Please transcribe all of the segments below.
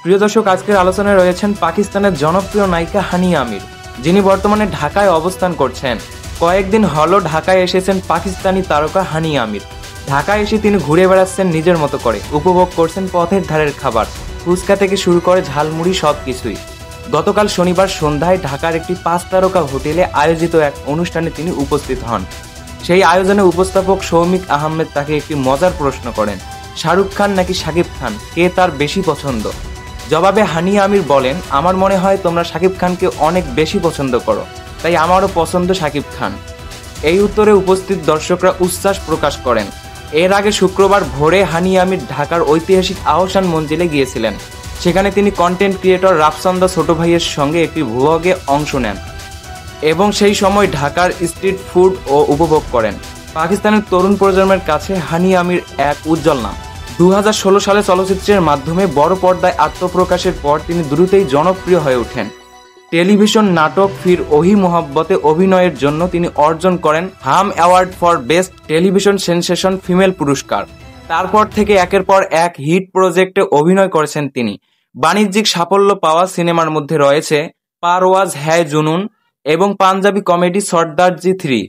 প্রিয় দর্শক, আজকের আলোচনায় রয়েছেন পাকিস্তানের জনপ্রিয় নায়িকা হানিয়া আমির, যিনি বর্তমানে ঢাকায় অবস্থান করছেন। কয়েকদিন হলো ঢাকায় এসেছেন পাকিস্তানি তারকা হানিয়া আমির। ঢাকায় এসে তিনি ঘুরে বেড়াচ্ছেন নিজের মতো করে, উপভোগ করছেন পথের ধারের খাবার, ফুচকা থেকে শুরু করে ঝালমুড়ি সবকিছুই। গতকাল শনিবার সন্ধ্যায় ঢাকার একটি 5 তারকা হোটেলে আয়োজিত এক অনুষ্ঠানে তিনি উপস্থিত হন। সেই আয়োজনে উপস্থাপক সৌমিক আহমেদ তাকে একটি মজার প্রশ্ন করেন, শাহরুখ খান নাকি শাকিব খান, কে তার বেশি পছন্দ? জবাবে হানিয়া আমির বলেন, আমার মনে হয় তোমরা শাকিব খানকে অনেক বেশি পছন্দ করো, তাই আমারও পছন্দ শাকিব খান। এই উত্তরে উপস্থিত দর্শকরা উচ্ছ্বাস প্রকাশ করেন। এর আগে শুক্রবার ভোরে হানিয়া আমির ঢাকার ঐতিহাসিক আহসান মঞ্জিলে গিয়েছিলেন। সেখানে তিনি কন্টেন্ট ক্রিয়েটর রাফসান্দা ছোট ভাইয়ের সঙ্গে একটি ভ্লগে অংশ নেন এবং সেই সময় ঢাকার স্ট্রিট ফুড ও উপভোগ করেন। পাকিস্তানের তরুণ প্রজন্মের কাছে হানিয়া আমির এক উজ্জ্বল নাম। 2016 সালে চলচ্চিত্রের মাধ্যমে বড় পর্দায় আত্মপ্রকাশের পর তিনি দ্রুতই জনপ্রিয় হয়ে ওঠেন। টেলিভিশন নাটক ফির ওহি মোহাব্বতে অভিনয়ের জন্য তিনি অর্জন করেন হাম award for best television sensation female পুরস্কার। তারপর থেকে একের পর এক হিট প্রজেক্টে অভিনয় করেছেন তিনি। বাণিজ্যিক সাফল্য পাওয়া সিনেমার মধ্যে রয়েছে পারওয়াজ হ্যায় জুনুন এবং পাঞ্জাবি কমেডি সর্দারজি 3।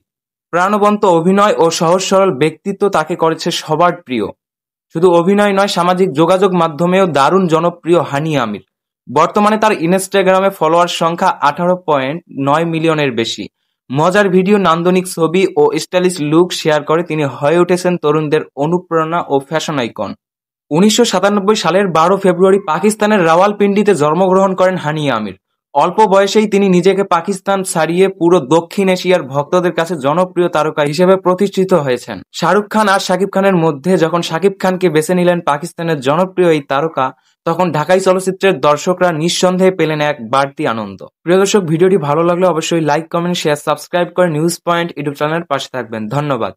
প্রাণবন্ত অভিনয় ও সহজ সরল ব্যক্তিত্ব তাকে করেছে সবার প্রিয়। শুধু অভিনয় নয়, সামাজিক যোগাযোগ মাধ্যমেও দারুণ জনপ্রিয় হানিয়া আমির। বর্তমানে তার ইনস্টাগ্রামে ফলোয়ার সংখ্যা 18.9 মিলিয়নের বেশি। মজার ভিডিও, নান্দনিক ছবি ও স্টাইলিশ লুক শেয়ার করে তিনি হয়ে উঠেছেন তরুণদের অনুপ্রেরণা ও ফ্যাশন আইকন। 1997 সালের 12 ফেব্রুয়ারি পাকিস্তানের রাওয়ালপিন্ডিতে জন্মগ্রহণ করেন হানিয়া আমির। অল্প বয়সেই তিনি নিজেকে পাকিস্তান ছাড়িয়ে পুরো দক্ষিণ এশিয়ার ভক্তদের কাছে জনপ্রিয় তারকা হিসেবে প্রতিষ্ঠিত হয়েছেন। শাহরুখ খান আর শাকিব খানের মধ্যে যখন শাকিব খানকে বেছে নিলেন পাকিস্তানের জনপ্রিয় এই তারকা, তখন ঢাকাই চলচ্চিত্রের দর্শকরা নিঃসন্দেহে পেলেন এক বাড়তি আনন্দ। প্রিয় দর্শক, ভিডিওটি ভালো লাগলে অবশ্যই লাইক, কমেন্ট, শেয়ার, সাবস্ক্রাইব করে নিউজ পয়েন্ট ইউটিউব চ্যানেলের পাশে থাকবেন। ধন্যবাদ।